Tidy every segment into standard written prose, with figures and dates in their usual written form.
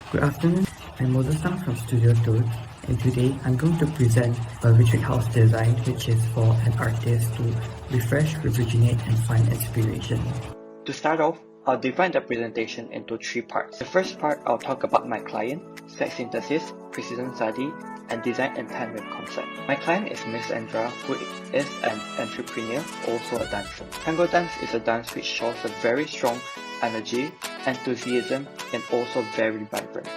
Good afternoon, I'm Moses Tang from Studio Toad, and today I'm going to present a retreat house design which is for an artist to refresh, rejuvenate, and find inspiration. To start off, I'll divide the presentation into 3 parts. The first part, I'll talk about my client, spec synthesis, precision study, and design intent with concept. My client is Miss Andra, who is an entrepreneur, also a dancer. Tango dance is a dance which shows a very strong energy, enthusiasm, and also very vibrant.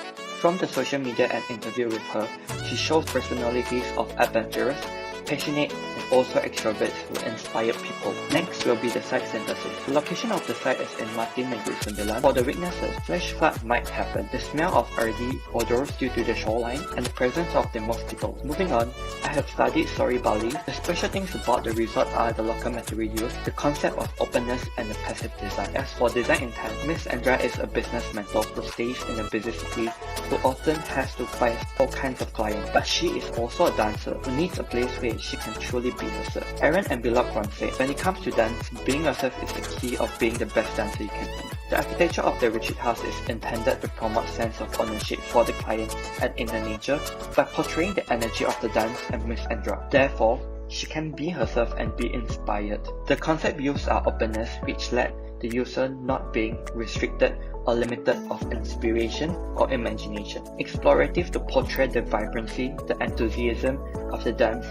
From the social media and interview with her, she shows personalities of adventurous, passionate, and also extroverts who inspire people. Next will be the site synthesis. The location of the site is in Martin Negeri 9. For the weaknesses, flash flood might happen, the smell of earthy odors due to the shoreline, and the presence of the mosquitoes. Moving on, I have studied Sorry Bali. The special things about the resort are the local material used, the concept of openness, and the passive design. As for design intent, Miss Andra is a business mentor who stays in a busy city, who often has to find all kinds of clients, but she is also a dancer who needs a place where she can truly be herself. Aaron and Bilok said, when it comes to dance, being yourself is the key of being the best dancer you can be. The architecture of the retreat house is intended to promote sense of ownership for the client and inner nature by portraying the energy of the dance and Miss Andra. Therefore, she can be herself and be inspired. The concept views are openness, which let the user not being restricted or limited of inspiration or imagination. Explorative to portray the vibrancy, the enthusiasm of the dance.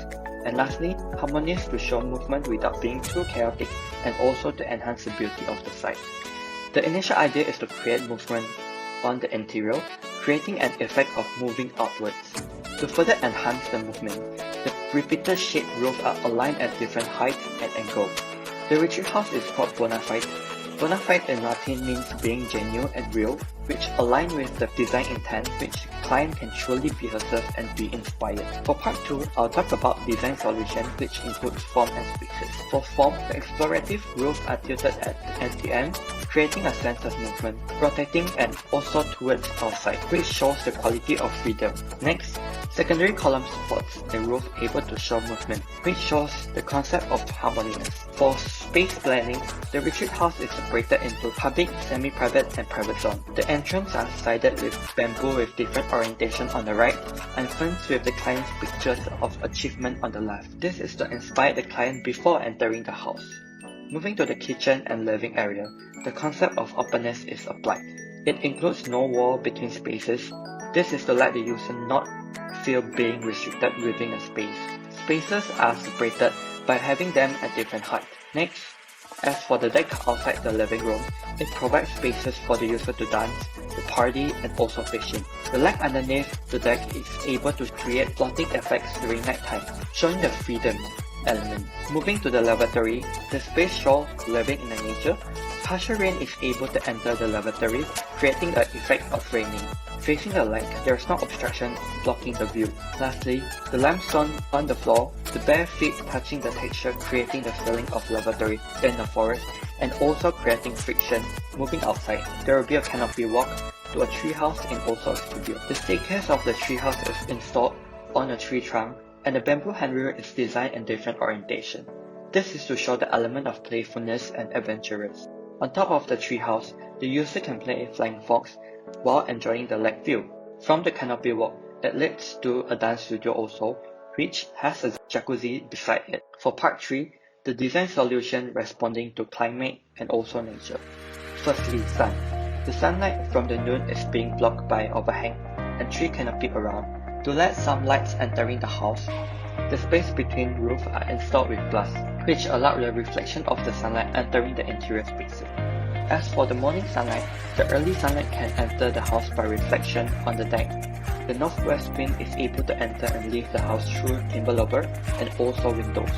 And lastly, harmonious to show movement without being too chaotic and also to enhance the beauty of the site. The initial idea is to create movement on the interior, creating an effect of moving outwards. To further enhance the movement, the repeated shaped roofs are aligned at different heights and angles. The retreat house is called bona fide. Bona fide in Latin means being genuine and real, which align with the design intent, which the client can truly be herself and be inspired. For part 2, I'll talk about design solution, which includes form and spaces. For form, the explorative roofs are tilted at the end, creating a sense of movement, rotating and also towards outside, which shows the quality of freedom. Next, secondary column supports the roof able to show movement, which shows the concept of harmonious. For space planning, the retreat house is separated into public, semi-private, and private zone. The entrance are sided with bamboo with different orientation on the right, and fenced with the client's pictures of achievement on the left. This is to inspire the client before entering the house. Moving to the kitchen and living area, the concept of openness is applied. It includes no wall between spaces. This is to let the user not feel being restricted within a space. Spaces are separated by having them at different heights. Next, as for the deck outside the living room, it provides spaces for the user to dance, to party, and also fishing. The leg underneath the deck is able to create floating effects during nighttime, showing the freedom element. Moving to the lavatory, the space shows living in the nature. Partial rain is able to enter the lavatory, creating the effect of raining. Facing the lake, there is no obstruction blocking the view. Lastly, the limestone on the floor, the bare feet touching the texture, creating the feeling of lavatory in the forest, and also creating friction. Moving outside, there will be a canopy walk to a treehouse and also a studio. The staircase of the treehouse is installed on a tree trunk, and the bamboo handrail is designed in different orientation. This is to show the element of playfulness and adventurous. On top of the treehouse, the user can play flying fox while enjoying the lake view. From the canopy walk, it leads to a dance studio also, which has a jacuzzi beside it. For part 3, the design solution responding to climate and also nature. Firstly, sun. The sunlight from the noon is being blocked by overhang and tree canopy around. To let some lights entering the house, the space between roofs are installed with glass, which allow the reflection of the sunlight entering the interior spaces. As for the morning sunlight, the early sunlight can enter the house by reflection on the deck. The northwest wind is able to enter and leave the house through timber louver and also windows.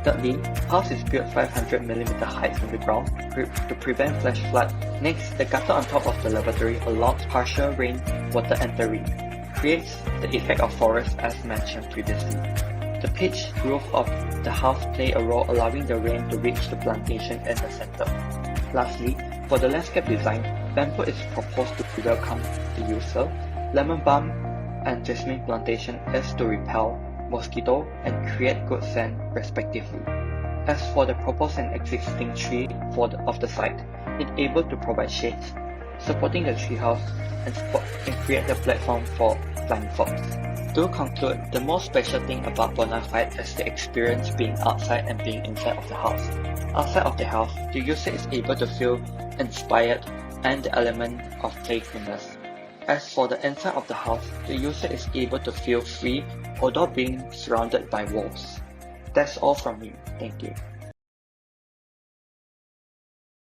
Thirdly, house is built 500mm height from the ground to prevent flash flood. Next, the gutter on top of the lavatory allows partial rain water entering, creates the effect of forest as mentioned previously. The pitched roof of the house play a role allowing the rain to reach the plantation in the center. Lastly, for the landscape design, bamboo is proposed to welcome the user. Lemon balm and jasmine plantation is to repel mosquito and create good scent respectively. As for the proposed and existing tree of the site, it able to provide shades. supporting the treehouse, and create the platform for flying fox. To conclude, the most special thing about Bonafide is the experience being outside and being inside of the house. Outside of the house, the user is able to feel inspired and the element of playfulness. As for the inside of the house, the user is able to feel free although being surrounded by walls. That's all from me. Thank you.